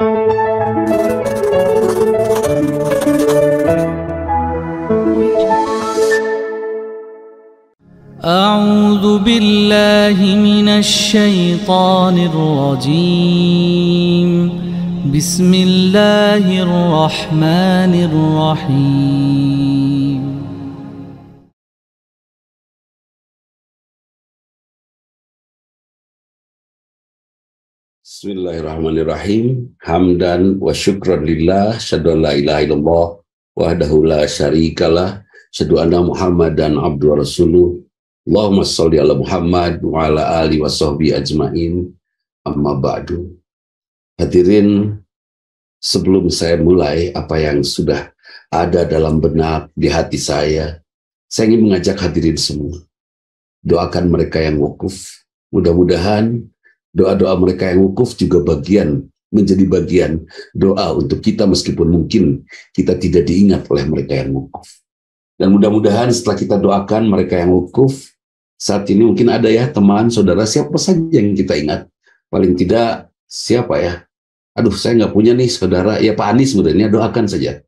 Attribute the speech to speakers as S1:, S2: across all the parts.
S1: أعوذ بالله من الشيطان الرجيم. بسم الله الرحمن الرحيم.
S2: Bismillahirrahmanirrahim. Hamdan wa syukran lillah, syadu an la ilaha illallah wahdahu la syarikalah, syadu anna Muhammadan abduhu wa rasuluh. Allahumma sholli ala Muhammad wa ala alihi wa sahbihi ajmain. Amma ba'du. Hadirin, sebelum saya mulai apa yang sudah ada dalam benak di hati saya ingin mengajak hadirin semua, doakan mereka yang wukuf. Mudah-mudahan doa-doa mereka yang wukuf juga menjadi bagian doa untuk kita, meskipun mungkin kita tidak diingat oleh mereka yang wukuf. Dan mudah-mudahan setelah kita doakan mereka yang wukuf, saat ini mungkin ada ya teman, saudara, siapa saja yang kita ingat. Paling tidak siapa ya? Aduh, saya nggak punya nih saudara. Ya Pak Anies sebenarnya, doakan saja.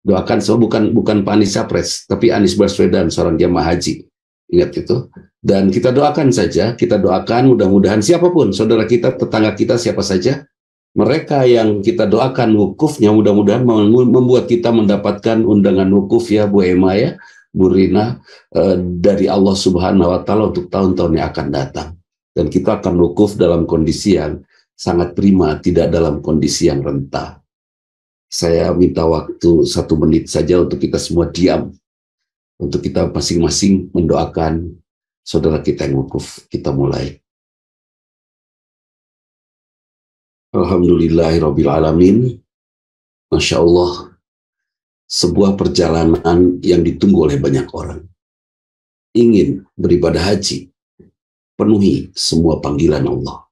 S2: Doakan, so bukan Pak Anies Capres, tapi Anies Baswedan, seorang jamaah haji. Ingat itu. Dan kita doakan saja, kita doakan mudah-mudahan siapapun, saudara kita, tetangga kita, siapa saja, mereka yang kita doakan wukufnya, mudah-mudahan membuat kita mendapatkan undangan wukuf ya Bu Ema ya, Bu Rina, dari Allah Subhanahu wa Ta'ala untuk tahun-tahun yang akan datang. Dan kita akan wukuf dalam kondisi yang sangat prima, tidak dalam kondisi yang rentah. Saya minta waktu 1 menit saja untuk kita semua diam, untuk kita masing-masing mendoakan saudara kita yang wukuf. Kita mulai. Alhamdulillahirrabbilalamin. Masya Allah, sebuah perjalanan yang ditunggu oleh banyak orang. Ingin beribadah haji, penuhi semua panggilan Allah.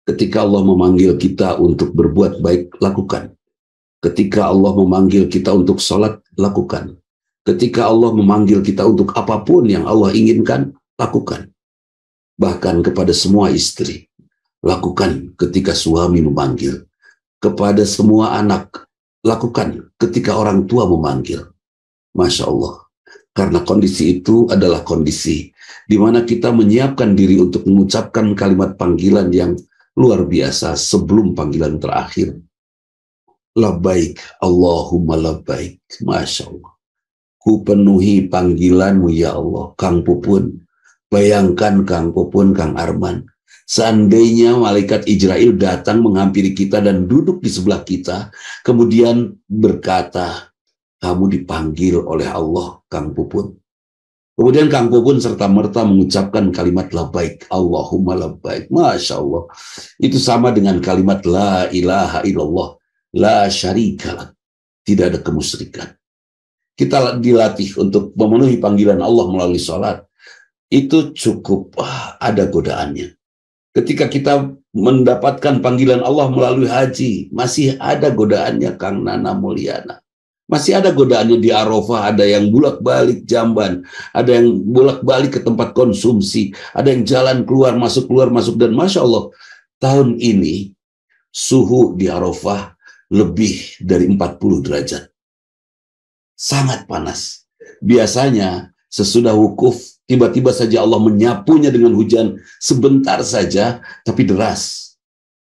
S2: Ketika Allah memanggil kita untuk berbuat baik, lakukan. Ketika Allah memanggil kita untuk sholat, lakukan. Ketika Allah memanggil kita untuk apapun yang Allah inginkan, lakukan. Bahkan kepada semua istri, lakukan ketika suami memanggil. Kepada semua anak, lakukan ketika orang tua memanggil. Masya Allah. Karena kondisi itu adalah kondisi di mana kita menyiapkan diri untuk mengucapkan kalimat panggilan yang luar biasa sebelum panggilan terakhir. Labbaik, Allahumma labbaik. Masya Allah. Ku penuhi panggilanmu ya Allah. Kang Pupun, bayangkan Kang Pupun, Kang Arman, seandainya malaikat Israel datang menghampiri kita dan duduk di sebelah kita, kemudian berkata, kamu dipanggil oleh Allah, Kang Pupun. Kemudian Kang Pupun serta-merta mengucapkan kalimat labbaik, Allahumma labbaik. Masya Allah. Itu sama dengan kalimat la ilaha illallah, la syarikalah. Tidak ada kemusyrikan. Kita dilatih untuk memenuhi panggilan Allah melalui sholat. Itu cukup ada godaannya. Ketika kita mendapatkan panggilan Allah melalui haji, masih ada godaannya, Kang Nana Mulyana. Masih ada godaannya di Arafah, ada yang bolak-balik jamban, ada yang bolak-balik ke tempat konsumsi, ada yang jalan keluar masuk, dan Masya Allah, tahun ini suhu di Arafah lebih dari 40 derajat. Sangat panas. Biasanya sesudah wukuf, tiba-tiba saja Allah menyapunya dengan hujan sebentar saja, tapi deras.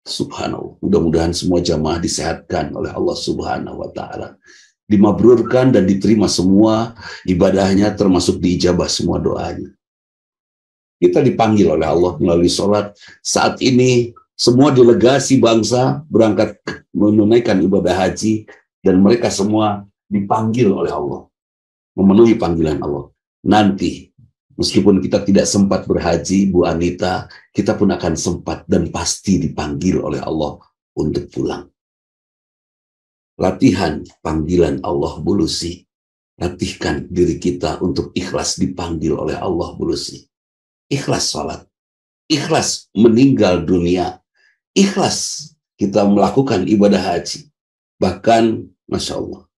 S2: Subhanallah. Mudah-mudahan semua jamaah disehatkan oleh Allah Subhanahu wa Ta'ala. Dimabrurkan dan diterima semua ibadahnya, termasuk diijabah semua doanya. Kita dipanggil oleh Allah melalui sholat. Saat ini semua delegasi bangsa berangkat menunaikan ibadah haji, dan mereka semua dipanggil oleh Allah, memenuhi panggilan Allah. Nanti, meskipun kita tidak sempat berhaji, Bu Anita, kita pun akan sempat dan pasti dipanggil oleh Allah untuk pulang. Latihan panggilan Allah bulusi. Latihkan diri kita untuk ikhlas dipanggil oleh Allah bulusi. Ikhlas sholat, ikhlas meninggal dunia, ikhlas kita melakukan ibadah haji. Bahkan, Masya Allah,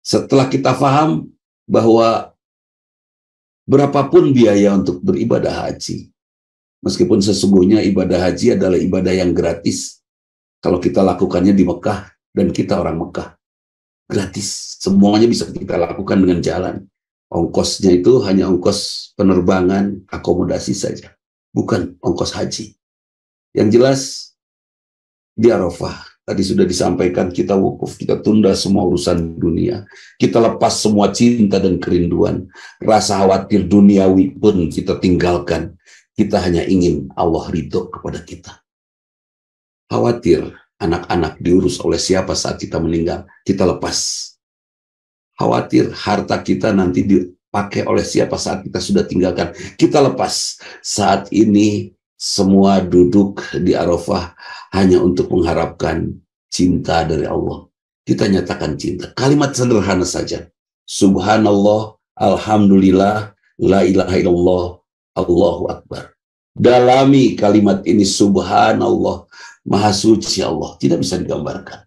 S2: setelah kita paham bahwa berapapun biaya untuk beribadah haji, meskipun sesungguhnya ibadah haji adalah ibadah yang gratis, Kalau kita lakukannya di Mekah, dan kita orang Mekah, gratis. Semuanya bisa kita lakukan dengan jalan. Ongkosnya itu hanya ongkos penerbangan, akomodasi saja. Bukan ongkos haji. Yang jelas, di Arafah, tadi sudah disampaikan, kita wukuf, kita tunda semua urusan dunia. Kita lepas semua cinta dan kerinduan. Rasa khawatir duniawi pun kita tinggalkan. Kita hanya ingin Allah ridho kepada kita. Khawatir anak-anak diurus oleh siapa saat kita meninggal, kita lepas. Khawatir harta kita nanti dipakai oleh siapa saat kita sudah tinggalkan, kita lepas. Saat ini semua duduk di Arafah hanya untuk mengharapkan cinta dari Allah. Kita nyatakan cinta. Kalimat sederhana saja. Subhanallah, alhamdulillah, la ilaha illallah, Allahu Akbar. Dalami kalimat ini, subhanallah, maha suci Allah. Tidak bisa digambarkan.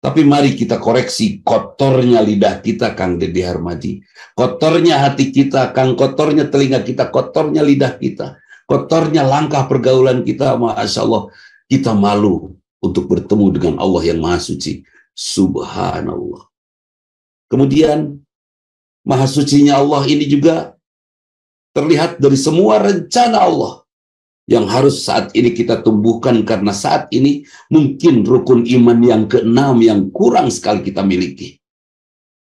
S2: Tapi mari kita koreksi kotornya lidah kita, Kang Deddy Harmadi. Kotornya hati kita, Kang, kotornya telinga kita, kotornya lidah kita, kotornya langkah pergaulan kita. Masya Allah, kita malu untuk bertemu dengan Allah yang maha suci. Subhanallah. Kemudian, maha sucinya Allah ini juga terlihat dari semua rencana Allah yang harus saat ini kita tumbuhkan, karena saat ini mungkin rukun iman yang keenam yang kurang sekali kita miliki.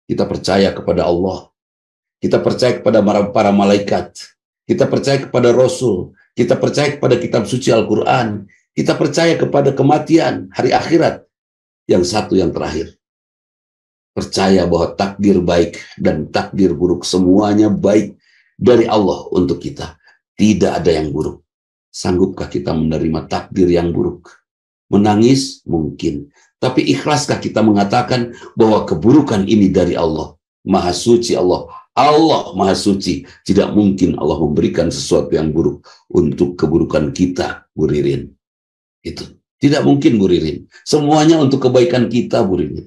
S2: Kita percaya kepada Allah, kita percaya kepada para malaikat, kita percaya kepada Rasul, kita percaya kepada kitab suci Al-Quran, kita percaya kepada kematian, hari akhirat. Yang satu yang terakhir, percaya bahwa takdir baik dan takdir buruk semuanya baik dari Allah untuk kita. Tidak ada yang buruk. Sanggupkah kita menerima takdir yang buruk? Menangis? Mungkin. Tapi ikhlaskah kita mengatakan bahwa keburukan ini dari Allah? Maha suci Allah. Allah maha suci. Tidak mungkin Allah memberikan sesuatu yang buruk untuk keburukan kita, Bu Ririn. Itu. Tidak mungkin, Bu Ririn. Semuanya untuk kebaikan kita, Bu Ririn.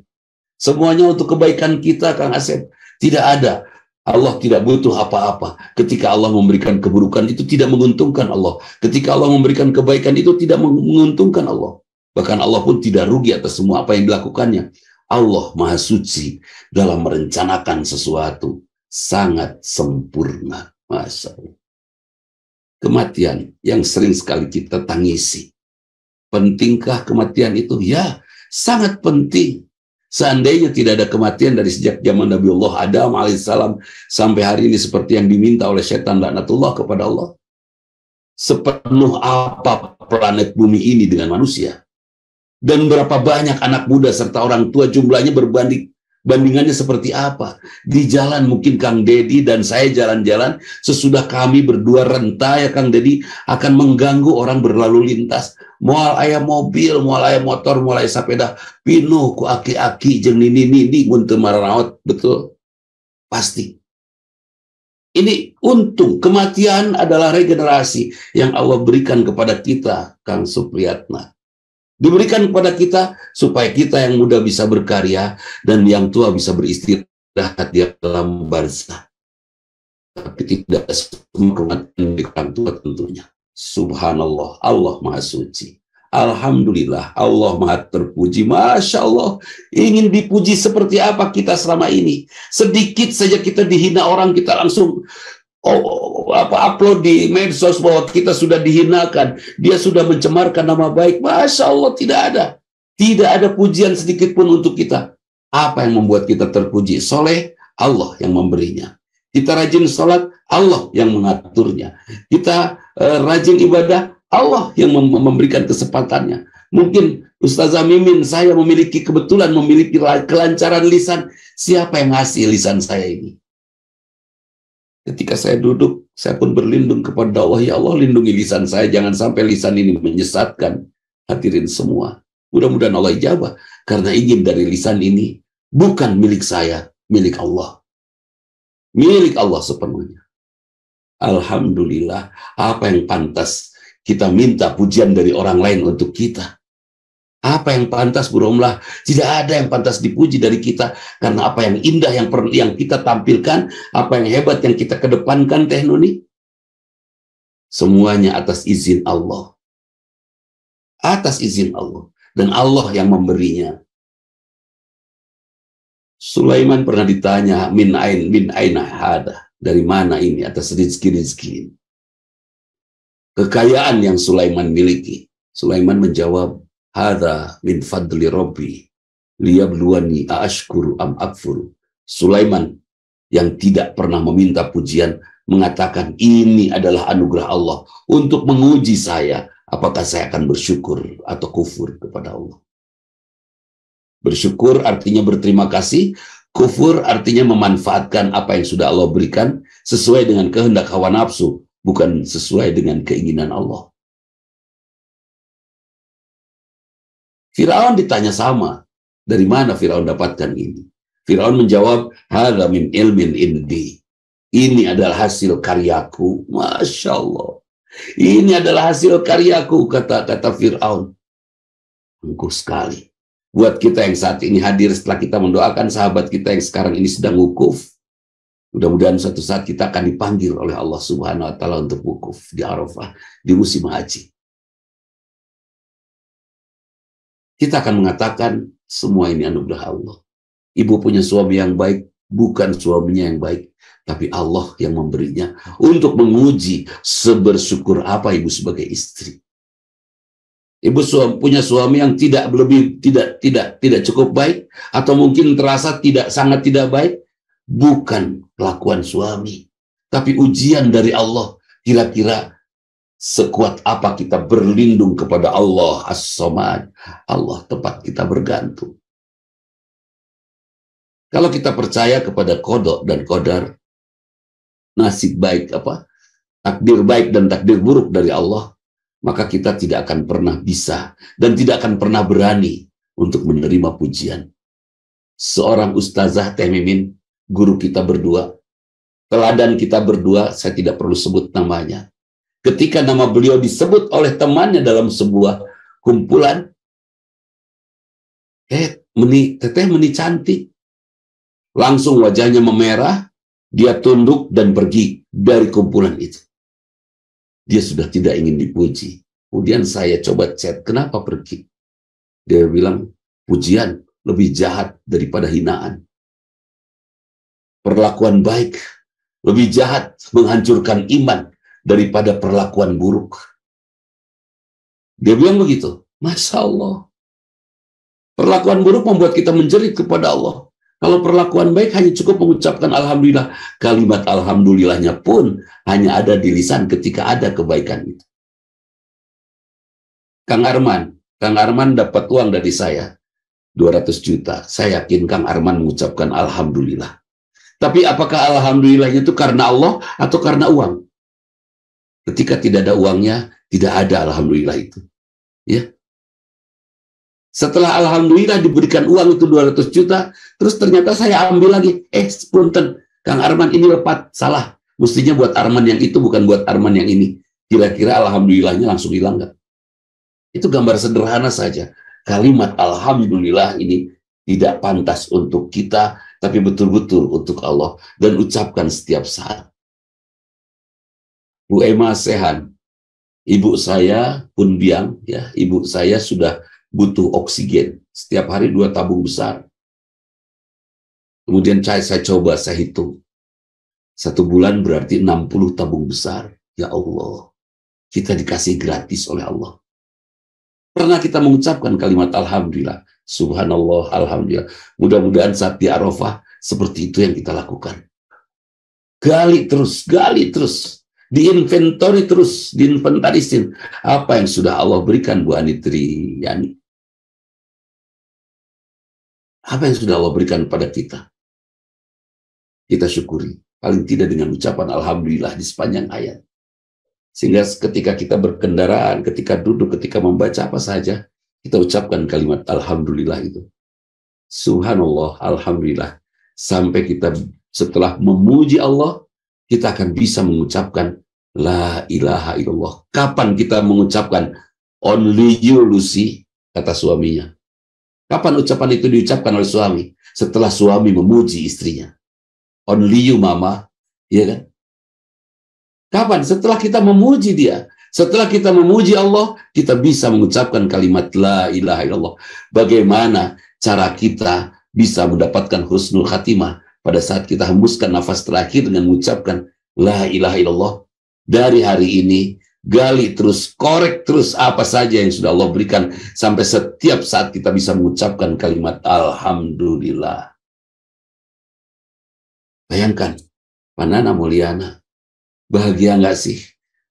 S2: Semuanya untuk kebaikan kita, Kang Asep. Tidak ada. Allah tidak butuh apa-apa. Ketika Allah memberikan keburukan, itu tidak menguntungkan Allah. Ketika Allah memberikan kebaikan, itu tidak menguntungkan Allah. Bahkan Allah pun tidak rugi atas semua apa yang dilakukannya. Allah maha suci dalam merencanakan sesuatu. Sangat sempurna. Masya Allah. Kematian yang sering sekali kita tangisi. Pentingkah kematian itu? Ya, sangat penting. Seandainya tidak ada kematian dari sejak zaman Nabiullah Adam alaihissalam sampai hari ini seperti yang diminta oleh setan laknatullah kepada Allah, sepenuh apa planet bumi ini dengan manusia, dan berapa banyak anak muda serta orang tua, jumlahnya bandingannya seperti apa? Di jalan mungkin Kang Deddy dan saya jalan-jalan, sesudah kami berdua renta ya Kang Deddy, akan mengganggu orang berlalu lintas. Moal aya mobil, moal aya motor, moal aya sepeda, pinuh ku aki-aki jeung nini-nini munteu maranaot, betul. Pasti. Ini untung, kematian adalah regenerasi yang Allah berikan kepada kita, Kang Supriyatna. Diberikan kepada kita supaya kita yang muda bisa berkarya dan yang tua bisa beristirahat di alam barzah. Tapi tidak semua kematian di orang tua tentunya. Subhanallah, Allah maha suci. Alhamdulillah, Allah maha terpuji. Masya Allah, ingin dipuji seperti apa kita selama ini? Sedikit saja kita dihina orang, kita langsung upload di medsos bahwa kita sudah dihinakan, dia sudah mencemarkan nama baik. Masya Allah, tidak ada pujian sedikit pun untuk kita. Apa yang membuat kita terpuji? Soleh, Allah yang memberinya. Kita rajin sholat, Allah yang mengaturnya. Kita rajin ibadah, Allah yang memberikan kesempatannya. Mungkin Ustazah Mimin, saya memiliki kebetulan memiliki kelancaran lisan. Siapa yang ngasih lisan saya ini? Ketika saya duduk, saya pun berlindung kepada Allah. Ya Allah, lindungi lisan saya, jangan sampai lisan ini menyesatkan. Hadirin semua, mudah-mudahan Allah ijabah, karena ingin dari lisan ini bukan milik saya, milik Allah. Milik Allah sepenuhnya. Alhamdulillah, apa yang pantas kita minta pujian dari orang lain untuk kita? Apa yang pantas, Bu Romlah? Tidak ada yang pantas dipuji dari kita, karena apa yang indah yang kita tampilkan, apa yang hebat yang kita kedepankan, Teh Nuni, semuanya atas izin Allah. Atas izin Allah. dan Allah yang memberinya. Sulaiman pernah ditanya, min aina hada, dari mana ini atas rizki-rizki ini. Kekayaan yang Sulaiman miliki. Sulaiman menjawab, hada min fadli rabbi liyabluwani aashkuru am akfuru. Sulaiman yang tidak pernah meminta pujian mengatakan ini adalah anugerah Allah untuk menguji saya apakah saya akan bersyukur atau kufur kepada Allah. Bersyukur artinya berterima kasih, kufur artinya memanfaatkan apa yang sudah Allah berikan sesuai dengan kehendak hawa nafsu, bukan sesuai dengan keinginan Allah. Firaun ditanya sama, dari mana Firaun dapatkan ini? Firaun menjawab, hadza min ilmin indi. Ini adalah hasil karyaku. Masya Allah. Ini adalah hasil karyaku, kata Firaun. Angkuh sekali. Buat kita yang saat ini hadir setelah kita mendoakan sahabat kita yang sekarang ini sedang wukuf, mudah-mudahan suatu saat kita akan dipanggil oleh Allah Subhanahu wa Ta'ala untuk wukuf di Arafah di musim haji. Kita akan mengatakan semua ini anugerah Allah. Ibu punya suami yang baik, bukan suaminya yang baik, tapi Allah yang memberinya untuk menguji sebersyukur apa ibu sebagai istri. Ibu punya suami yang tidak cukup baik, atau mungkin terasa sangat tidak baik, bukan kelakuan suami, tapi ujian dari Allah. Kira-kira sekuat apa kita berlindung kepada Allah As-Samad, Allah tempat kita bergantung. Kalau kita percaya kepada qada dan qadar, nasib baik takdir baik dan takdir buruk dari Allah, maka kita tidak akan pernah bisa dan tidak akan pernah berani untuk menerima pujian. Seorang ustazah Teh Mimin, guru kita berdua, teladan kita berdua, saya tidak perlu sebut namanya. Ketika nama beliau disebut oleh temannya dalam sebuah kumpulan, Teteh Meni cantik. Langsung wajahnya memerah, dia tunduk dan pergi dari kumpulan itu. Dia sudah tidak ingin dipuji. Kemudian saya coba chat, kenapa pergi? Dia bilang, pujian lebih jahat daripada hinaan. Perlakuan baik lebih jahat, menghancurkan iman daripada perlakuan buruk. Dia bilang begitu. Masya Allah. Perlakuan buruk membuat kita menjerit kepada Allah. Kalau perlakuan baik hanya cukup mengucapkan Alhamdulillah. Kalimat Alhamdulillahnya pun hanya ada di lisan ketika ada kebaikan itu. Kang Arman dapat uang dari saya 200 juta. Saya yakin Kang Arman mengucapkan Alhamdulillah. Tapi apakah Alhamdulillahnya itu karena Allah atau karena uang? Ketika tidak ada uangnya, tidak ada Alhamdulillah itu. Ya. Setelah Alhamdulillah diberikan uang itu 200 juta, terus ternyata saya ambil lagi. Punten, Kang Arman ini lepat, salah. Mestinya buat Arman yang itu, bukan buat Arman yang ini. Kira-kira Alhamdulillahnya langsung hilang nggak? Itu gambar sederhana saja. Kalimat Alhamdulillah ini tidak pantas untuk kita, tapi betul-betul untuk Allah. Dan ucapkan setiap saat. Bu Emma Sehan, ibu saya pun biang, ya, ibu saya sudah butuh oksigen setiap hari 2 tabung besar. Kemudian saya coba, saya hitung 1 bulan berarti 60 tabung besar. Ya Allah, kita dikasih gratis oleh Allah. Pernah kita mengucapkan kalimat Alhamdulillah, Subhanallah, Alhamdulillah. Mudah-mudahan saat di Arafah seperti itu yang kita lakukan. Gali terus, diinventori terus, diinventarisin apa yang sudah Allah berikan Bu Anitri Yani. Apa yang sudah Allah berikan pada kita? Kita syukuri, paling tidak dengan ucapan Alhamdulillah di sepanjang ayat. Sehingga ketika kita berkendaraan, ketika duduk, ketika membaca apa saja, kita ucapkan kalimat Alhamdulillah itu. Subhanallah, Alhamdulillah. Sampai kita setelah memuji Allah, kita akan bisa mengucapkan La ilaha illallah. Kapan kita mengucapkan Only you Lucy, kata suaminya. Kapan ucapan itu diucapkan oleh suami? Setelah suami memuji istrinya. Only you mama, iya kan? Kapan? Setelah kita memuji dia. Setelah kita memuji Allah, kita bisa mengucapkan kalimat la ilaha illallah. Bagaimana cara kita bisa mendapatkan husnul khatimah pada saat kita hembuskan nafas terakhir dengan mengucapkan la ilaha illallah. Dari hari ini, gali terus, korek terus apa saja yang sudah Allah berikan, sampai setiap saat kita bisa mengucapkan kalimat alhamdulillah. Bayangkan, Pak Nana Mulyana, bahagia nggak sih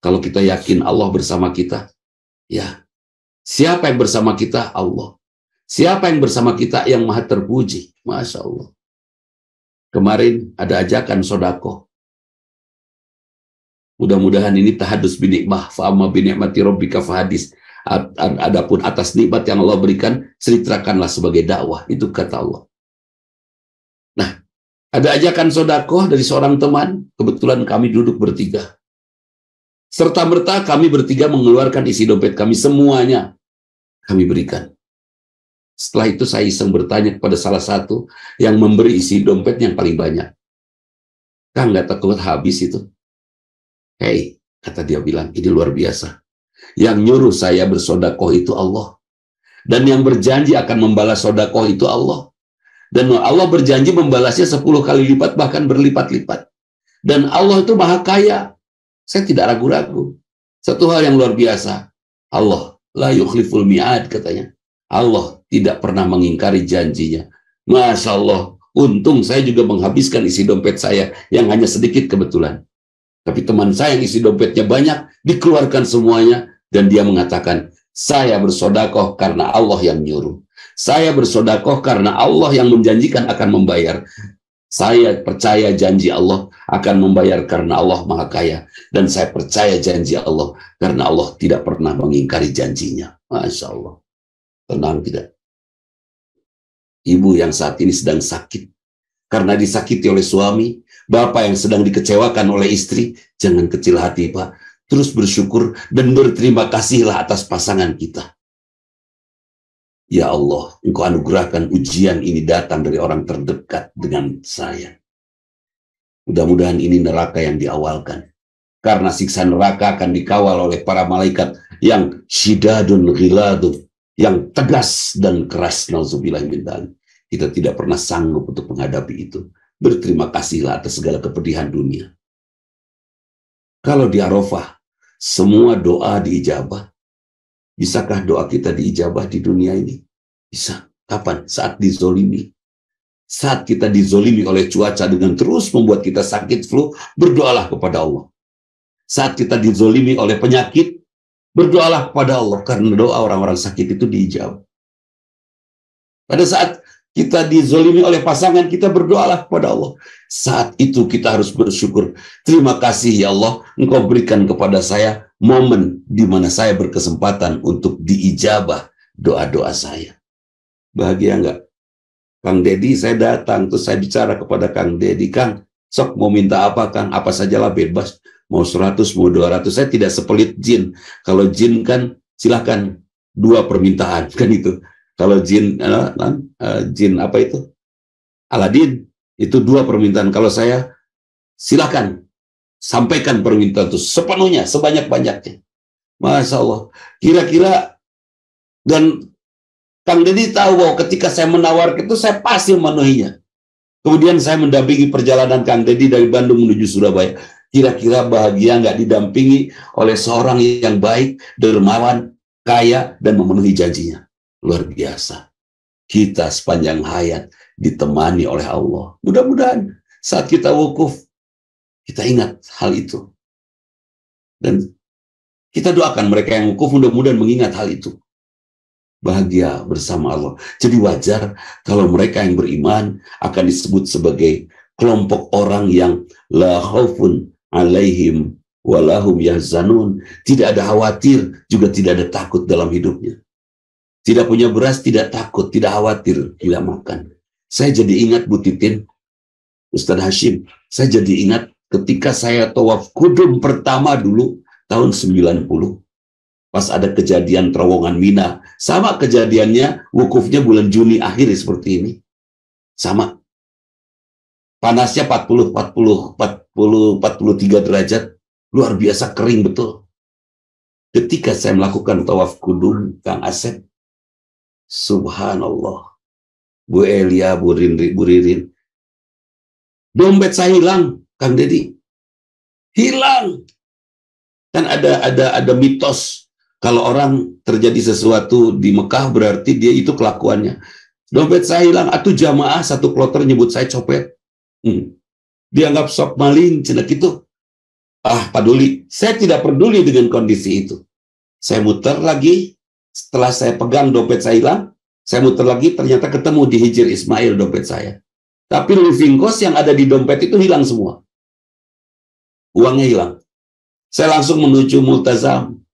S2: kalau kita yakin Allah bersama kita? Ya, siapa yang bersama kita? Allah. Siapa yang bersama kita? Yang maha terpuji. Masya Allah. Kemarin ada ajakan sodakoh. Mudah-mudahan ini tahadus binikmah, fa'amma binikmati rabbika fahadis. Adapun atas nikmat yang Allah berikan, ceritakanlah sebagai dakwah. Itu kata Allah. Nah, ada ajakan sodakoh dari seorang teman. Kebetulan kami duduk bertiga. Serta-merta kami bertiga mengeluarkan isi dompet kami, semuanya kami berikan. Setelah itu saya iseng bertanya kepada salah satu yang memberi isi dompet yang paling banyak. Kang, nggak takut habis itu? Hei, kata dia bilang, ini luar biasa. Yang nyuruh saya bersodakoh itu Allah. Dan yang berjanji akan membalas sodakoh itu Allah. Dan Allah berjanji membalasnya 10 kali lipat, bahkan berlipat-lipat. Dan Allah itu maha kaya. Saya tidak ragu-ragu. Satu hal yang luar biasa. Allah la yukhliful mi'ad, katanya. Allah tidak pernah mengingkari janjinya. Masya Allah. Untung saya juga menghabiskan isi dompet saya yang hanya sedikit kebetulan. Tapi teman saya yang isi dompetnya banyak, dikeluarkan semuanya. Dan dia mengatakan, saya bersodakoh karena Allah yang nyuruh. Saya bersodakoh karena Allah yang menjanjikan akan membayar. Saya percaya janji Allah akan membayar karena Allah maha kaya. Dan saya percaya janji Allah karena Allah tidak pernah mengingkari janjinya. Masya Allah. Tenang tidak? Ibu yang saat ini sedang sakit karena disakiti oleh suami, bapak yang sedang dikecewakan oleh istri, jangan kecil hati, Pak. Terus bersyukur dan berterima kasihlah atas pasangan kita. Ya Allah, Engkau anugerahkan ujian ini datang dari orang terdekat dengan saya. Mudah-mudahan ini neraka yang diawalkan. Karena siksa neraka akan dikawal oleh para malaikat yang syidadun ghiladun, yang tegas dan keras. Nauzubillah min dzalik. Kita tidak pernah sanggup untuk menghadapi itu. Berterima kasihlah atas segala kepedihan dunia. Kalau di Arafah, semua doa diijabah. Bisakah doa kita diijabah di dunia ini? Bisa. Kapan? Saat dizolimi. Saat kita dizolimi oleh cuaca dengan terus membuat kita sakit flu, berdoalah kepada Allah. Saat kita dizolimi oleh penyakit, berdoalah kepada Allah. Karena doa orang-orang sakit itu diijabah. Pada saat kita dizolimi oleh pasangan, kita berdoalah kepada Allah. Saat itu kita harus bersyukur. Terima kasih ya Allah, Engkau berikan kepada saya momen di mana saya berkesempatan untuk diijabah doa-doa saya. Bahagia enggak? Kang Dedi, saya datang, terus saya bicara kepada Kang Dedi, Kang, sok mau minta apa Kang? Apa sajalah bebas. Mau 100, mau 200. Saya tidak sepelit jin. Kalau jin kan silakan 2 permintaan, kan itu. Kalau jin, jin apa itu? Aladin, itu 2 permintaan. Kalau saya, silakan sampaikan permintaan itu sepenuhnya, sebanyak-banyaknya. Masya Allah. Kira-kira, dan Kang Dedi tahu bahwa ketika saya menawarkan itu, saya pasti memenuhinya. Kemudian saya mendampingi perjalanan Kang Dedi dari Bandung menuju Surabaya. Kira-kira bahagia nggak didampingi oleh seorang yang baik, dermawan, kaya, dan memenuhi janjinya. Luar biasa. Kita sepanjang hayat ditemani oleh Allah. Mudah-mudahan saat kita wukuf, kita ingat hal itu. Dan kita doakan mereka yang wukuf mudah-mudahan mengingat hal itu. Bahagia bersama Allah. Jadi wajar kalau mereka yang beriman akan disebut sebagai kelompok orang yang la khaufun alaihim walahum yahzanun. Tidak ada khawatir, juga tidak ada takut dalam hidupnya. Tidak punya beras, tidak takut, tidak khawatir, tidak makan. Saya jadi ingat Bu Titin, Ustadz Hashim, saya jadi ingat ketika saya tawaf kudum pertama dulu, tahun 90. Pas ada kejadian terowongan Mina. Sama kejadiannya, wukufnya bulan Juni akhir seperti ini. Sama. Panasnya 43 derajat. Luar biasa kering betul. ketika saya melakukan tawaf kudum, Kang Asep, subhanallah, Bu Elia, Bu Ririn, dompet saya hilang, Kang Dedi, hilang. Kan ada mitos kalau orang terjadi sesuatu di Mekah berarti dia itu kelakuannya. Dompet saya hilang, atuh jamaah satu kloter nyebut saya copet. Dianggap sok maling, cina gitu. Peduli. Saya tidak peduli dengan kondisi itu. Saya muter lagi, setelah saya pegang dompet saya hilang, saya muter lagi, ternyata ketemu di Hijir Ismail dompet saya. Tapi living cost yang ada di dompet itu hilang semua. Uangnya hilang. Saya langsung menuju Multazam.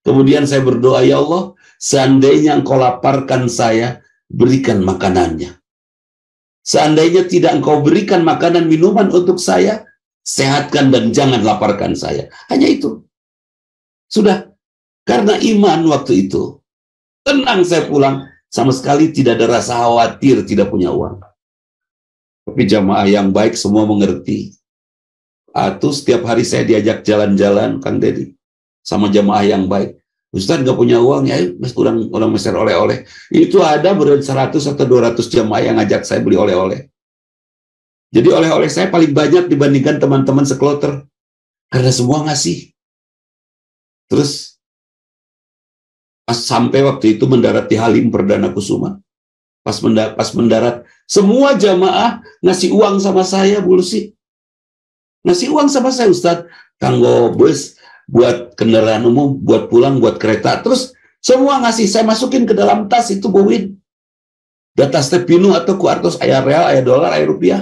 S2: Kemudian saya berdoa, ya Allah, seandainya Engkau laparkan saya, berikan makanannya. Seandainya tidak Engkau berikan makanan minuman untuk saya, sehatkan dan jangan laparkan saya. Hanya itu. Sudah. Karena iman waktu itu, tenang saya pulang. Sama sekali tidak ada rasa khawatir tidak punya uang. Tapi jamaah yang baik semua mengerti. Atau setiap hari saya diajak jalan-jalan, Kang Dedi, sama jamaah yang baik. Ustaz nggak punya uang, ya mas kurang meser oleh-oleh. Itu ada 100 atau 200 jamaah yang ngajak saya beli oleh-oleh. Jadi oleh-oleh saya paling banyak dibandingkan teman-teman sekloter. Karena semua ngasih. Terus pas sampai waktu itu mendarat di Halim Perdana Kusuma. Pas mendarat, semua jamaah ngasih uang sama saya, Bu Lucy. Ngasih uang sama saya, Ustaz. Kanggo bus, buat kendaraan umum, buat pulang, buat kereta. Terus semua ngasih, saya masukin ke dalam tas itu, Bu Win. Data stepinu atau kuartos, ayah real, ayah dolar, ayah rupiah.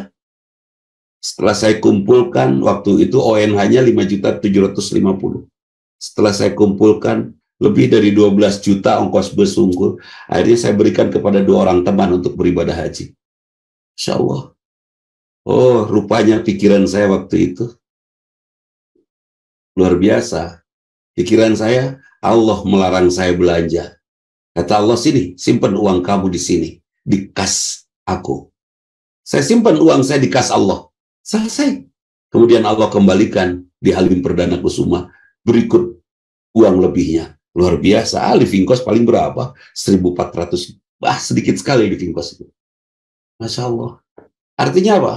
S2: Setelah saya kumpulkan, waktu itu ONH-nya 5.750.000. Setelah saya kumpulkan, lebih dari 12 juta ongkos bus unggul. Akhirnya saya berikan kepada 2 orang teman untuk beribadah haji. Insya Allah. Oh, rupanya pikiran saya waktu itu luar biasa. Pikiran saya, Allah melarang saya belanja. Kata Allah, sini, simpan uang kamu di sini, di kas aku. Saya simpan uang saya di kas Allah. Selesai. Kemudian Allah kembalikan di Halim Perdana Kusuma berikut uang lebihnya. Luar biasa. Living cost paling berapa? 1.400. Sedikit sekali living cost itu. Masya Allah. Artinya apa?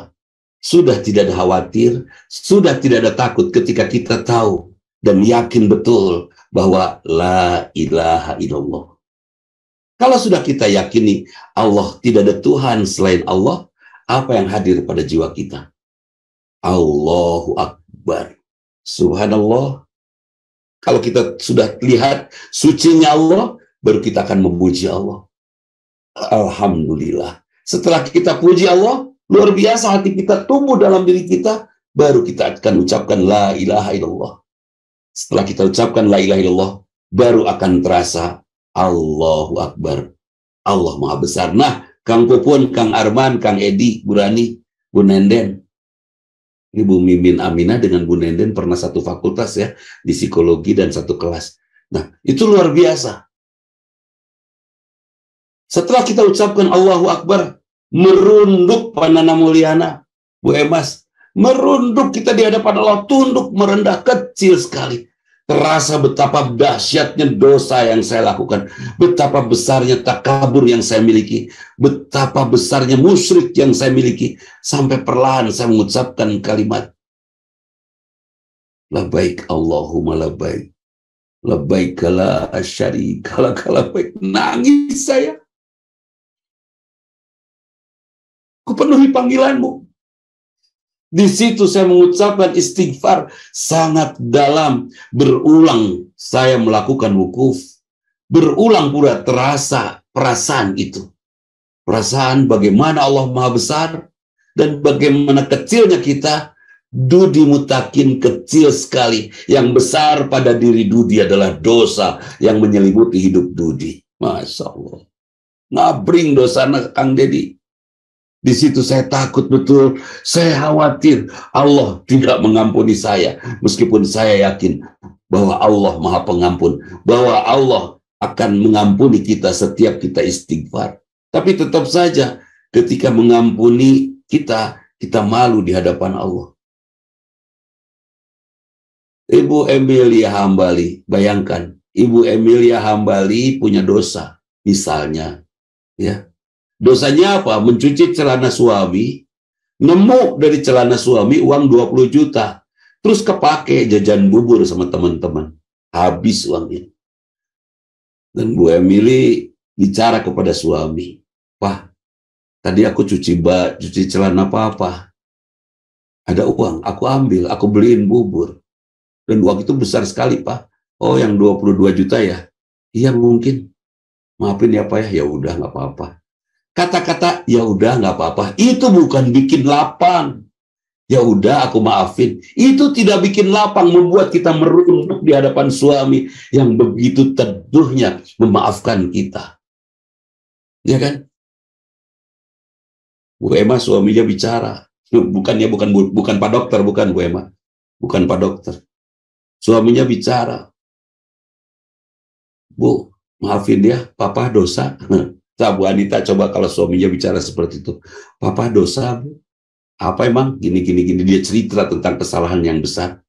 S2: Sudah tidak ada khawatir, sudah tidak ada takut ketika kita tahu dan yakin betul bahwa la ilaha illallah. Kalau sudah kita yakini Allah tidak ada Tuhan selain Allah, apa yang hadir pada jiwa kita? Allahu Akbar. Subhanallah. Kalau kita sudah lihat sucinya Allah, baru kita akan memuji Allah. Alhamdulillah. Setelah kita puji Allah, luar biasa hati kita tumbuh dalam diri kita, baru kita akan ucapkan la ilaha illallah. Setelah kita ucapkan la ilaha illallah, baru akan terasa Allahu Akbar. Allah Maha Besar. Nah, Kang Pupun, Kang Arman, Kang Edi, Bu Rani, Bu Nenden. Ini Bu Mimin Aminah dengan Bu Nenden pernah satu fakultas ya, di psikologi dan satu kelas. Nah, itu luar biasa. Setelah kita ucapkan Allahu Akbar, merunduk Panana Mulyana, Bu Emas, merunduk kita di hadapan Allah, tunduk merendah, kecil sekali. Terasa betapa dahsyatnya dosa yang saya lakukan, betapa besarnya takabur yang saya miliki, betapa besarnya musyrik yang saya miliki, sampai perlahan saya mengucapkan kalimat labbaik Allahumma labbaik, labbaik la syarika lak labbaik. Nangis saya. Kupenuhi panggilanmu. Di situ saya mengucapkan istighfar sangat dalam. Berulang saya melakukan wukuf. Berulang pula terasa perasaan itu. Perasaan bagaimana Allah Maha Besar dan bagaimana kecilnya kita. Dudi mutakin kecil sekali. Yang besar pada diri Dudi adalah dosa yang menyelimuti hidup Dudi. Masya Allah. Ngabring dosa Kang Dedi. Di situ saya takut betul, saya khawatir Allah tidak mengampuni saya. Meskipun saya yakin bahwa Allah Maha Pengampun, bahwa Allah akan mengampuni kita setiap kita istighfar. Tapi tetap saja ketika mengampuni kita, kita malu di hadapan Allah. Ibu Emilia Hambali, bayangkan, Ibu Emilia Hambali punya dosa, misalnya, ya. Dosanya apa? Mencuci celana suami, nemu dari celana suami uang 20 juta, terus kepake jajan bubur sama teman-teman, habis uangnya. Dan Bu Emily bicara kepada suami, "Pak, tadi aku cuci celana papa, ada uang, aku ambil, aku beliin bubur. Dan uang itu besar sekali, Pak. Oh, yang 22 juta ya? Iya, mungkin. Maafin ya, Pak ya. Ya udah, nggak apa-apa." Kata-kata "ya udah nggak apa-apa" itu bukan bikin lapang. Ya udah, aku maafin, itu tidak bikin lapang, membuat kita merunduk di hadapan suami yang begitu teduhnya memaafkan kita. Ya kan? Bu Emma suaminya bicara. Bukan Pak Dokter, bukan Bu Emma. Bukan Pak Dokter. Suaminya bicara, "Bu, maafin ya, papa dosa." Nah, Bu Anita, coba kalau suaminya bicara seperti itu, "Papa dosa, Bu." "Apa emang?" "Gini, gini, gini." Dia cerita tentang kesalahan yang besar.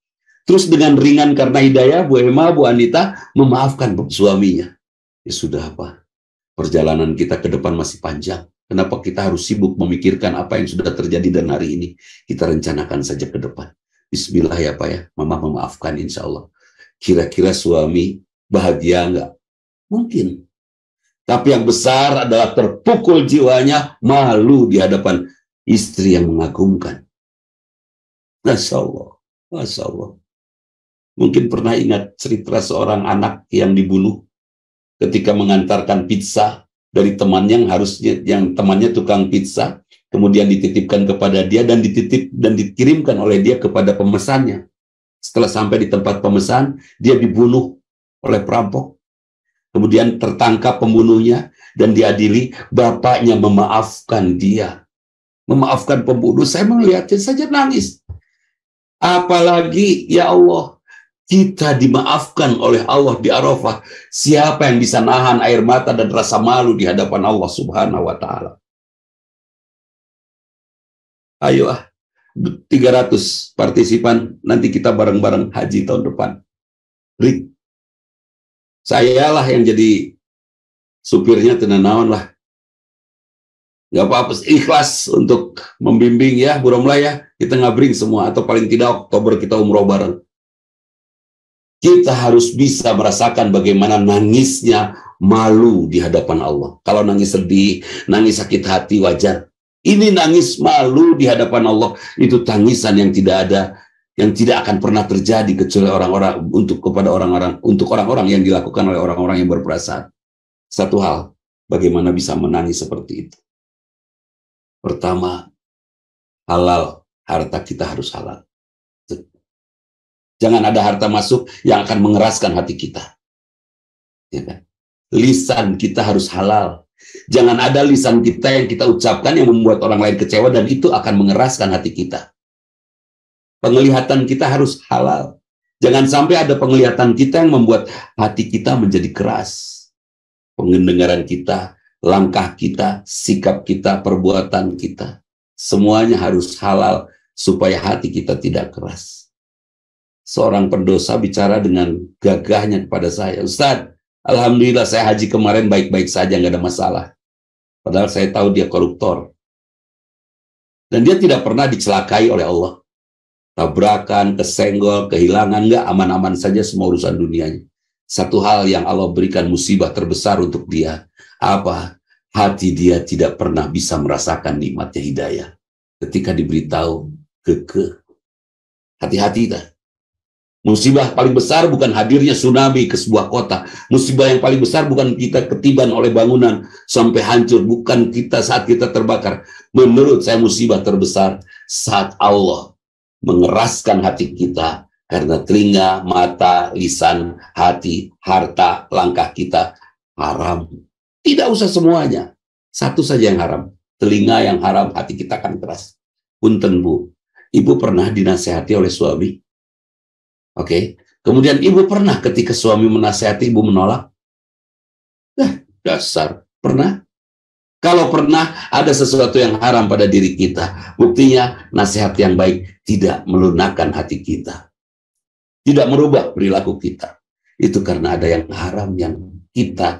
S2: Terus dengan ringan karena hidayah, Bu Emma, Bu Anita memaafkan suaminya. Ya sudah, Pak. Perjalanan kita ke depan masih panjang. Kenapa kita harus sibuk memikirkan apa yang sudah terjadi dan hari ini? Kita rencanakan saja ke depan. Bismillah ya, Pak ya. Mama memaafkan, insya Allah. Kira-kira suami bahagia nggak? Mungkin. Tapi yang besar adalah terpukul jiwanya, malu di hadapan istri yang mengagumkan. Masya Allah. Masya Allah. Mungkin pernah ingat cerita seorang anak yang dibunuh ketika mengantarkan pizza dari temannya yang temannya tukang pizza, kemudian dititipkan kepada dia dan dikirimkan oleh dia kepada pemesannya. Setelah sampai di tempat pemesan, dia dibunuh oleh perampok. Kemudian tertangkap pembunuhnya dan diadili, bapaknya memaafkan dia. Memaafkan pembunuh. Saya melihatnya saja nangis. Apalagi, ya Allah, kita dimaafkan oleh Allah di Arafah. Siapa yang bisa nahan air mata dan rasa malu di hadapan Allah Subhanahu wa Ta'ala? Ayo 300 partisipan, nanti kita bareng-bareng haji tahun depan. Rik, sayalah yang jadi supirnya, tenanawan lah. Gak apa-apa, ikhlas untuk membimbing ya, Bu Romlah ya. Kita ngabring semua, atau paling tidak Oktober kita umroh bareng. Kita harus bisa merasakan bagaimana nangisnya malu di hadapan Allah. Kalau nangis sedih, nangis sakit hati wajar. Ini nangis malu di hadapan Allah, itu tangisan yang tidak ada, yang tidak akan pernah terjadi kecuali untuk orang-orang yang dilakukan oleh orang-orang yang berperasaan. Satu hal, bagaimana bisa menangis seperti itu? Pertama, halal, harta kita harus halal. Jangan ada harta masuk yang akan mengeraskan hati kita. Ya kan? Lisan kita harus halal. Jangan ada lisan kita yang kita ucapkan yang membuat orang lain kecewa dan itu akan mengeraskan hati kita. Penglihatan kita harus halal. Jangan sampai ada penglihatan kita yang membuat hati kita menjadi keras. Pendengaran kita, langkah kita, sikap kita, perbuatan kita, semuanya harus halal supaya hati kita tidak keras. Seorang pendosa bicara dengan gagahnya kepada saya, "Ustadz, alhamdulillah saya haji kemarin baik-baik saja, nggak ada masalah." Padahal saya tahu dia koruptor. Dan dia tidak pernah dicelakai oleh Allah. Tabrakan, kesenggol, kehilangan, nggak, aman-aman saja semua urusan dunianya. Satu hal yang Allah berikan musibah terbesar untuk dia, apa? Hati dia tidak pernah bisa merasakan nikmatnya hidayah. Ketika diberitahu, hati-hati dah. Musibah paling besar bukan hadirnya tsunami ke sebuah kota. Musibah yang paling besar bukan kita ketiban oleh bangunan sampai hancur. Bukan kita saat kita terbakar. Menurut saya musibah terbesar saat Allah mengeraskan hati kita. Karena telinga, mata, lisan, hati, harta, langkah kita haram. Tidak usah semuanya. Satu saja yang haram. Telinga yang haram, hati kita akan keras. Punten Bu, Ibu pernah dinasehati oleh suami? Oke. Kemudian Ibu pernah ketika suami menasehati Ibu menolak? Dasar. Pernah? Kalau pernah, ada sesuatu yang haram pada diri kita. Buktinya, nasihat yang baik tidak melunakkan hati kita. Tidak merubah perilaku kita. itu karena ada yang haram yang kita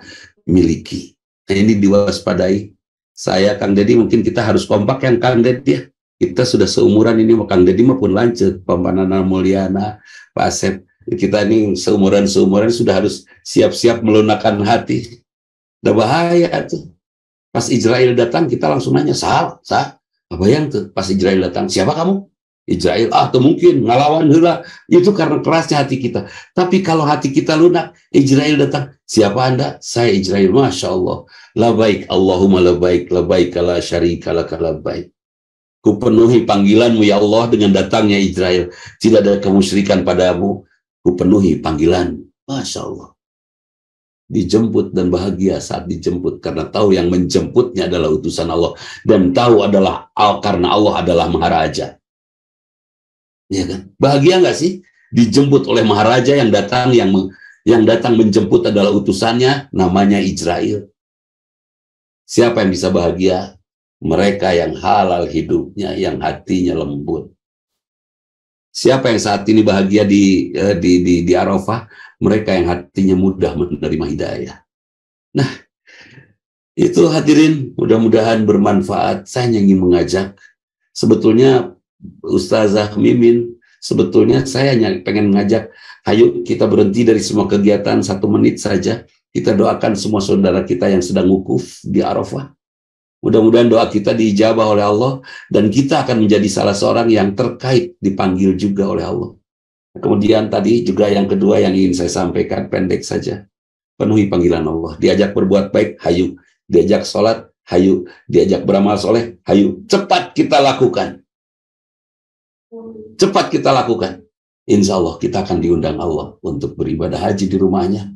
S2: miliki. Nah, ini diwaspadai. Saya, Kang Deddy, mungkin kita harus kompak yang Kang Deddy ya. Kita sudah seumuran ini, Kang Deddy maupun lanjut, Pamanana Mulyana, Pak Asep. Kita ini seumuran sudah harus siap-siap melunakkan hati. Udah bahaya tuh. Pas Israel datang, kita langsung nanya, sah. Apa yang tuh? Pas Israel datang, siapa kamu? Israel, atau mungkin ngelawan heula. Itu karena kerasnya hati kita. Tapi kalau hati kita lunak, Israel datang, siapa Anda? Saya Israel. Masya Allah. Labaik, Allahumma labaik, labaik la syarika laka labaik. Ku penuhi panggilanmu ya Allah dengan datangnya Israel. Tidak ada kemusyrikan padamu. Ku penuhi panggilan. Masya Allah. Dijemput dan bahagia saat dijemput. Karena tahu yang menjemputnya adalah utusan Allah. Dan tahu adalah karena Allah adalah Maharaja. Ya kan? Bahagia nggak sih? Dijemput oleh Maharaja yang datang menjemput adalah utusannya, namanya Israel. Siapa yang bisa bahagia? Mereka yang halal hidupnya, yang hatinya lembut. Siapa yang saat ini bahagia di Arafah? Mereka yang hatinya mudah menerima hidayah. Nah, itu hadirin, mudah-mudahan bermanfaat. Saya ingin mengajak, sebetulnya Ustazah Mimin, sebetulnya saya pengen mengajak, ayo kita berhenti dari semua kegiatan 1 menit saja. Kita doakan semua saudara kita yang sedang wukuf di Arafah. Mudah-mudahan doa kita diijabah oleh Allah, dan kita akan menjadi salah seorang yang terkait, dipanggil juga oleh Allah. Kemudian tadi juga yang kedua yang ingin saya sampaikan, pendek saja. Penuhi panggilan Allah. Diajak berbuat baik, hayu. Diajak sholat, hayu. Diajak beramal soleh, hayu. Cepat kita lakukan. Cepat kita lakukan. Insya Allah kita akan diundang Allah untuk beribadah haji di rumahnya.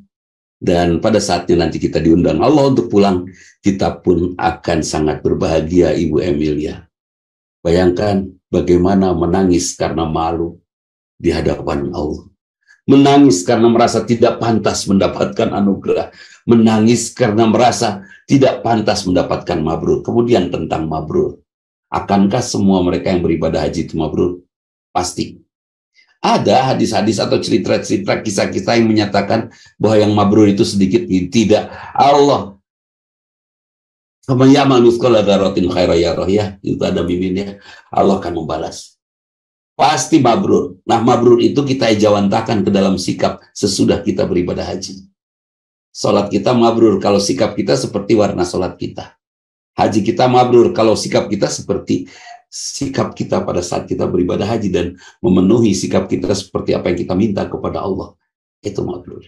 S2: Dan pada saatnya nanti kita diundang Allah untuk pulang, kita pun akan sangat berbahagia, Ibu Emilia. Bayangkan bagaimana menangis karena malu di hadapan Allah. Menangis karena merasa tidak pantas mendapatkan anugerah. Menangis karena merasa tidak pantas mendapatkan mabrur. Kemudian tentang mabrur. Akankah semua mereka yang beribadah haji itu mabrur? Pasti. Ada hadis-hadis atau cerita-cerita kisah-kisah yang menyatakan bahwa yang mabrur itu sedikit. Tidak. Allah. Itu ada miminnya. Allah akan membalas. Pasti mabrur. Nah, mabrur itu kita ejawantakan ke dalam sikap sesudah kita beribadah haji. Salat kita mabrur kalau sikap kita seperti warna salat kita. Haji kita mabrur kalau sikap kita seperti sikap kita pada saat kita beribadah haji, dan memenuhi sikap kita seperti apa yang kita minta kepada Allah. Itu mabrur.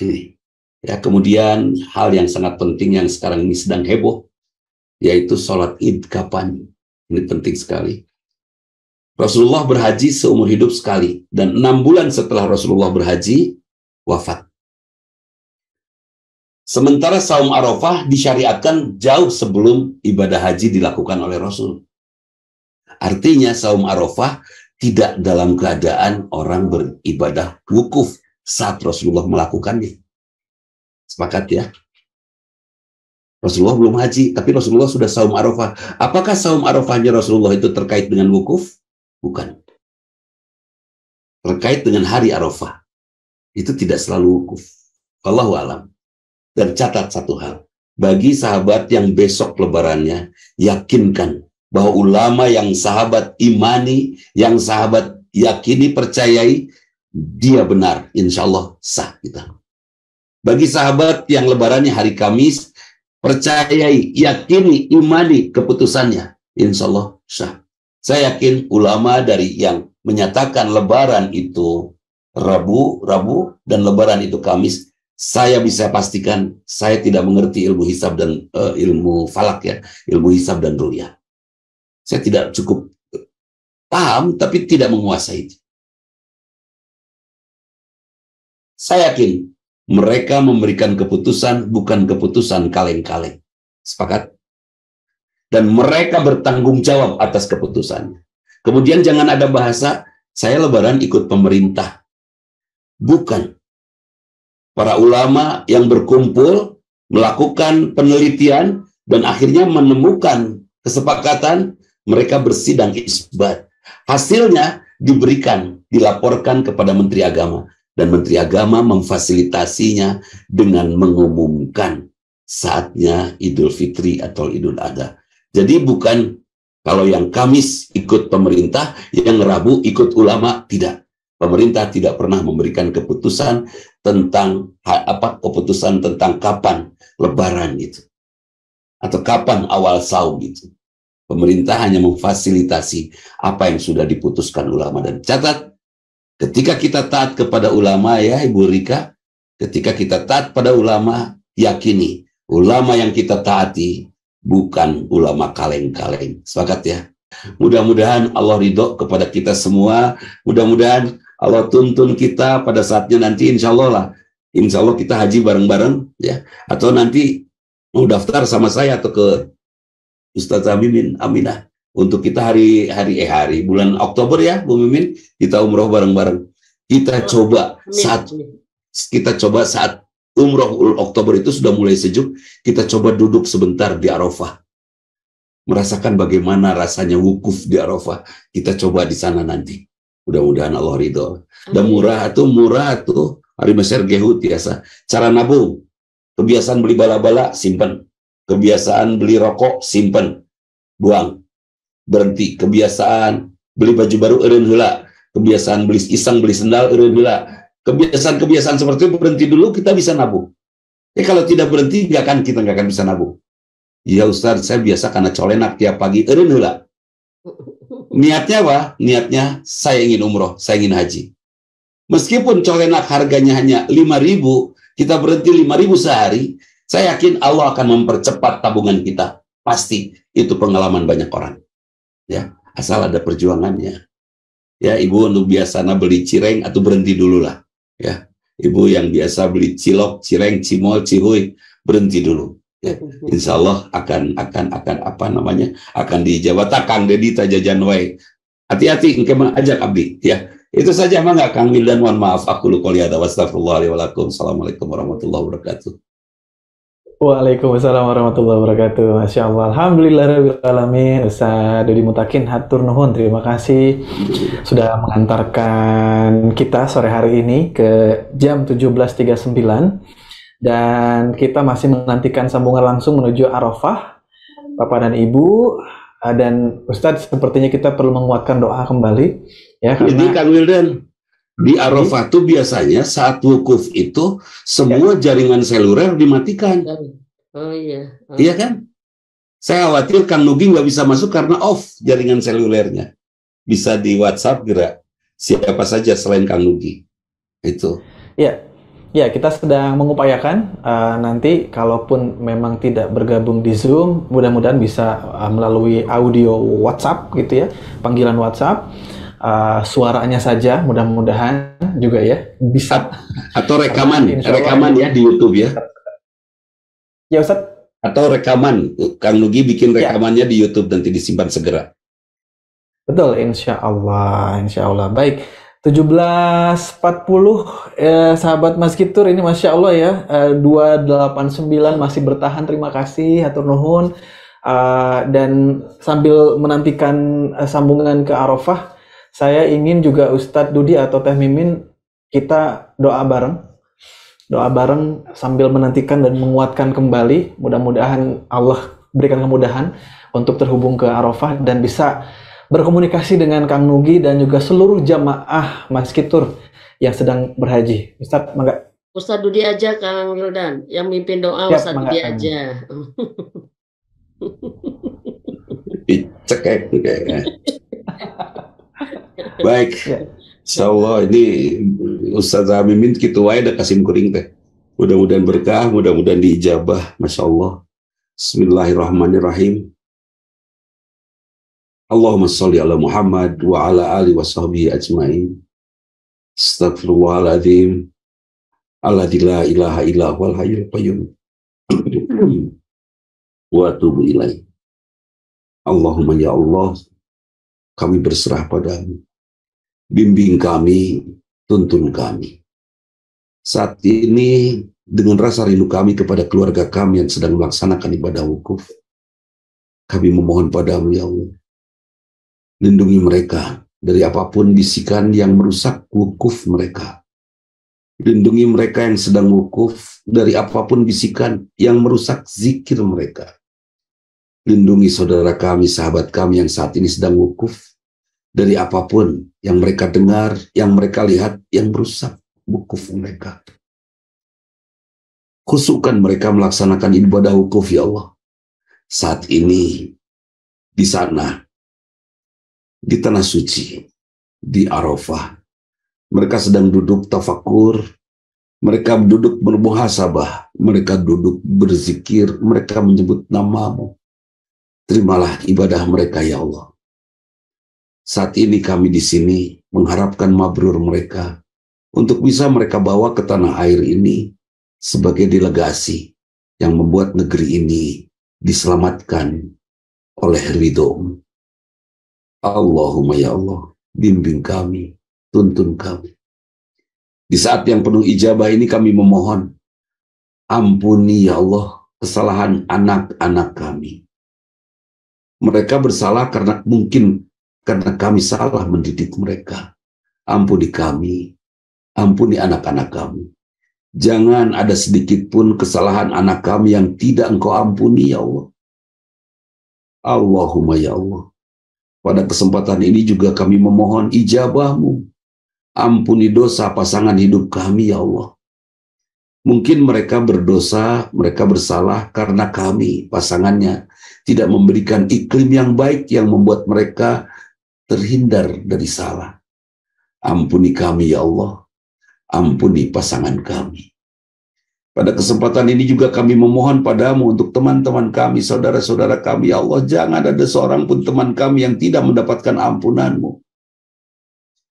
S2: Ini. Ya, kemudian hal yang sangat penting yang sekarang ini sedang heboh, yaitu sholat id kapan. Ini penting sekali. Rasulullah berhaji seumur hidup sekali, dan 6 bulan setelah Rasulullah berhaji, wafat. Sementara saum Arafah disyariatkan jauh sebelum ibadah haji dilakukan oleh Rasul. Artinya saum Arafah tidak dalam keadaan orang beribadah wukuf saat Rasulullah melakukannya. Sepakat ya? Rasulullah belum haji, tapi Rasulullah sudah saum Arafah. Apakah saum Arafahnya Rasulullah itu terkait dengan wukuf? Bukan. Terkait dengan hari Arafah. Itu tidak selalu wukuf. Wallahu a'lam. Dan catat satu hal. Bagi sahabat yang besok lebarannya, yakinkan bahwa ulama yang sahabat imani, yang sahabat yakini, percayai, dia benar. Insya Allah sah kita. Bagi sahabat yang lebarannya hari Kamis, percayai, yakini, imani keputusannya, insya Allah sah. Saya yakin ulama dari yang menyatakan lebaran itu Rabu, dan lebaran itu Kamis, saya bisa pastikan saya tidak mengerti ilmu hisab dan ilmu falak ya, ilmu hisab dan ru'yah. Saya tidak cukup paham, tapi tidak menguasai. Saya yakin mereka memberikan keputusan, bukan keputusan kaleng-kaleng. Sepakat? Dan mereka bertanggung jawab atas keputusannya. Kemudian jangan ada bahasa, saya lebaran ikut pemerintah. Bukan. Para ulama yang berkumpul, melakukan penelitian, dan akhirnya menemukan kesepakatan, mereka bersidang isbat. Hasilnya diberikan, dilaporkan kepada Menteri Agama. Dan Menteri Agama memfasilitasinya dengan mengumumkan saatnya Idul Fitri atau Idul Adha. Jadi bukan kalau yang Kamis ikut pemerintah, yang Rabu ikut ulama, tidak. Pemerintah tidak pernah memberikan keputusan tentang keputusan tentang kapan Lebaran itu atau kapan awal saum itu. Pemerintah hanya memfasilitasi apa yang sudah diputuskan ulama. Dan catat, ketika kita taat kepada ulama ya Ibu Rika, ketika kita taat pada ulama, yakini ulama yang kita taati bukan ulama kaleng-kaleng. Sepakat ya? Mudah-mudahan Allah ridho kepada kita semua. Mudah-mudahan Allah tuntun kita pada saatnya nanti, insya Allah lah. Insya Allah kita haji bareng-bareng ya. Atau nanti mau daftar sama saya atau ke Ustazah Mimin Aminah untuk kita hari bulan Oktober ya Bu Mimin, kita umroh bareng-bareng. Kita coba saat umroh Oktober itu sudah mulai sejuk, kita coba duduk sebentar di Arafah, merasakan bagaimana rasanya wukuf di Arafah. Kita coba di sana nanti. Mudah-mudahan Allah ridho. Dan murah tuh hari Mesir Gehut biasa. Cara nabung, kebiasaan beli bala-bala simpen, kebiasaan beli rokok simpen, buang, berhenti. Kebiasaan beli baju baru eureun heula, kebiasaan beli iseng beli sendal eureun heula. Kebiasaan seperti itu berhenti dulu, kita bisa nabung. Kalau tidak berhenti, kita nggak akan bisa nabung. Ya Ustaz, saya biasa karena colenak tiap pagi, eureun heula. Niatnya apa? Niatnya saya ingin umroh, saya ingin haji. Meskipun colenak harganya hanya 5.000, kita berhenti 5.000 sehari, saya yakin Allah akan mempercepat tabungan kita. Pasti itu pengalaman banyak orang. Ya, asal ada perjuangannya. Ya, Ibu untuk biasanya beli cireng atau berhenti dulu lah. Ya, Ibu yang biasa beli cilok, cireng, cimol, cihuy, berhenti dulu. Ya, insya Allah akan akan dijawab. Kang Dedi tajajan wae. Hati-hati engke ajak abdi ya. Itu saja mangga Kang Wildan, mohon maaf aku lu qouli hadza wa astaghfirullahi wa lakum. Assalamualaikum warahmatullahi wabarakatuh.
S3: Waalaikumsalam warahmatullahi wabarakatuh. Masya Allah. Alhamdulillahirabbil alamin. Ustaz Dodi Mutakin hatur nuhun. Terima kasih sudah mengantarkan kita sore hari ini ke jam 17.39. Dan kita masih menantikan sambungan langsung menuju Arafah, Bapak dan Ibu. Dan Ustadz, sepertinya kita perlu menguatkan doa kembali. Ya,
S2: jadi Kang Wildan, di Arafah tuh biasanya saat wukuf itu semua jaringan seluler dimatikan.
S4: Oh iya.
S2: Iya kan? Saya khawatir Kang Nugi nggak bisa masuk karena off jaringan selulernya. Bisa di WhatsApp gerak siapa saja selain Kang Nugi. Itu.
S3: Iya. Ya, kita sedang mengupayakan nanti kalaupun memang tidak bergabung di Zoom, mudah-mudahan bisa melalui audio WhatsApp gitu ya, panggilan WhatsApp, suaranya saja mudah-mudahan juga ya bisa.
S2: Atau rekaman ya di YouTube ya.
S3: Ya Ustaz.
S2: Atau rekaman, Kang Nugi bikin rekamannya di YouTube nanti disimpan segera.
S3: Betul, insya Allah. Baik. 17.40 sahabat Maskitur ini Masya Allah ya, 289 masih bertahan, terima kasih hatur nuhun. Dan sambil menantikan sambungan ke Arafah, saya ingin juga Ustadz Dudi atau Teh Mimin kita doa bareng sambil menantikan dan menguatkan kembali. Mudah-mudahan Allah berikan kemudahan untuk terhubung ke Arafah dan bisa berkomunikasi dengan Kang Nugi dan juga seluruh jamaah Maskitur yang sedang berhaji. Ustadz, mangga.
S4: Ustadz Dudi aja, Kang Wildan. Yang mimpin doa Ustadz Dudi aja.
S2: Cekek kayaknya. Baik. Insya Allah ini Ustazah Mimin gitu wae da kasim kuring teh. Mudah-mudahan berkah, mudah-mudahan diijabah. Masya Allah. Bismillahirrahmanirrahim. Allahumma sholli ala Muhammad wa ala ali wa sahbihi ajma'in. Astaghfirullahaladzim. Alladzi la ilaha illa huwal hayyul qayyum. Wa atubu ilaih. Allahumma ya Allah, kami berserah padamu. Bimbing kami, tuntun kami. Saat ini dengan rasa rindu kami kepada keluarga kami yang sedang melaksanakan ibadah wukuf, kami memohon padamu ya Allah, lindungi mereka dari apapun bisikan yang merusak wukuf mereka. Lindungi mereka yang sedang wukuf dari apapun bisikan yang merusak zikir mereka. Lindungi saudara kami, sahabat kami yang saat ini sedang wukuf dari apapun yang mereka dengar, yang mereka lihat, yang merusak wukuf mereka. Khususkan mereka melaksanakan ibadah wukuf, ya Allah. Saat ini, di sana, di tanah suci, di Arafah, mereka sedang duduk tafakur, mereka duduk bermuhasabah, mereka duduk berzikir, mereka menyebut nama-Mu. Terimalah ibadah mereka, ya Allah. Saat ini kami di sini mengharapkan mabrur mereka untuk bisa mereka bawa ke tanah air ini sebagai delegasi yang membuat negeri ini diselamatkan oleh ridho-Mu. Allahumma ya Allah, bimbing kami, tuntun kami. Di saat yang penuh ijabah ini kami memohon, ampuni ya Allah kesalahan anak-anak kami. Mereka bersalah karena kami salah mendidik mereka. Ampuni kami, ampuni anak-anak kami. Jangan ada sedikit pun kesalahan anak kami yang tidak Engkau ampuni ya Allah. Allahumma ya Allah. Pada kesempatan ini juga kami memohon ijabah-Mu. Ampuni dosa pasangan hidup kami ya Allah. Mungkin mereka berdosa, mereka bersalah karena kami, pasangannya, tidak memberikan iklim yang baik yang membuat mereka terhindar dari salah. Ampuni kami ya Allah. Ampuni pasangan kami. Pada kesempatan ini juga kami memohon padamu untuk teman-teman kami, saudara-saudara kami, ya Allah, jangan ada seorang pun teman kami yang tidak mendapatkan ampunan-Mu.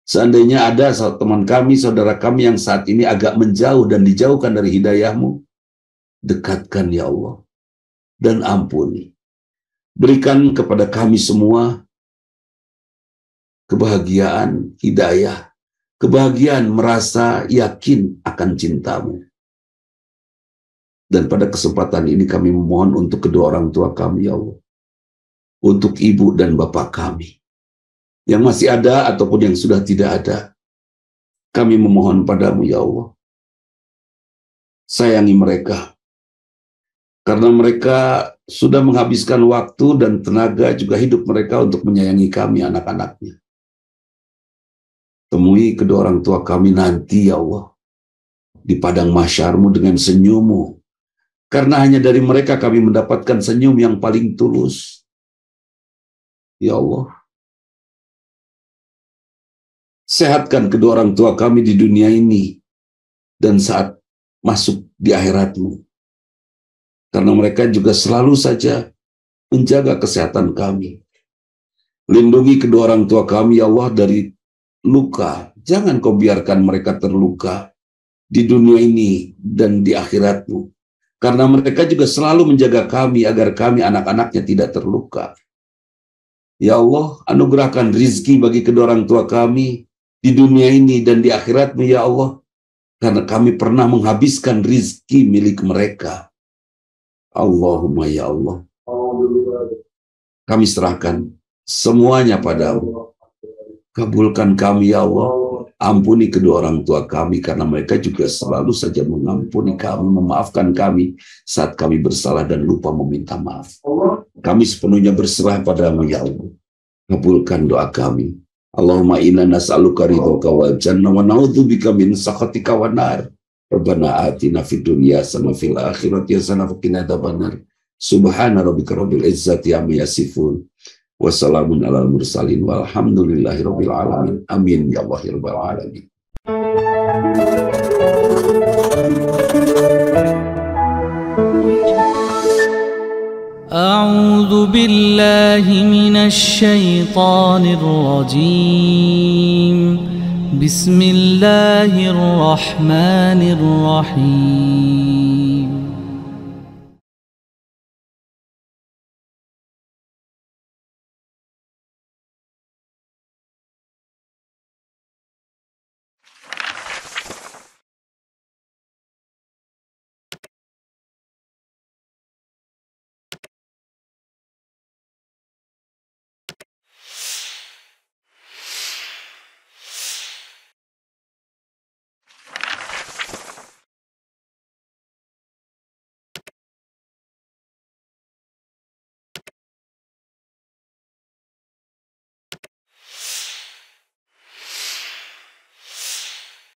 S2: Seandainya ada teman kami, saudara kami yang saat ini agak menjauh dan dijauhkan dari hidayah-Mu, dekatkan ya Allah, dan ampuni. Berikan kepada kami semua kebahagiaan, hidayah, kebahagiaan merasa yakin akan cinta-Mu. Dan pada kesempatan ini kami memohon untuk kedua orang tua kami ya Allah, untuk ibu dan bapak kami yang masih ada ataupun yang sudah tidak ada. Kami memohon padamu ya Allah, sayangi mereka, karena mereka sudah menghabiskan waktu dan tenaga juga hidup mereka untuk menyayangi kami anak-anaknya. Temui kedua orang tua kami nanti ya Allah di padang mahsyar-Mu dengan senyum-Mu, karena hanya dari mereka kami mendapatkan senyum yang paling tulus. Ya Allah, sehatkan kedua orang tua kami di dunia ini dan saat masuk di akhirat-Mu, karena mereka juga selalu saja menjaga kesehatan kami. Lindungi kedua orang tua kami ya Allah dari luka. Jangan Kau biarkan mereka terluka di dunia ini dan di akhirat-Mu, karena mereka juga selalu menjaga kami agar kami anak-anaknya tidak terluka. Ya Allah, anugerahkan rizki bagi kedua orang tua kami di dunia ini dan di akhirat-Mu ya Allah, karena kami pernah menghabiskan rizki milik mereka. Allahumma ya Allah, kami serahkan semuanya padamu. Kabulkan kami ya Allah. Ampuni kedua orang tua kami, karena mereka juga selalu saja mengampuni kami, memaafkan kami saat kami bersalah dan lupa meminta maaf. Kami sepenuhnya berserah padamu ya Allah. Kabulkan doa kami. Allahumma inna nas'aluka ridhoka wal jannah wa na'udzubika min sakhatika wan nar. Rabbana atina fid dunya hasanah wa fil akhirati hasanah wa qina adzabannar. Subhana rabbika rabbil izzati amma yasifun. Wassalamun alal mursalin walhamdulillahi rabbil alamin. Amin ya Allah ya rabbal alamin.
S1: أعوذ بالله من الشيطان الرجيم. بسم الله الرحمن الرحيم.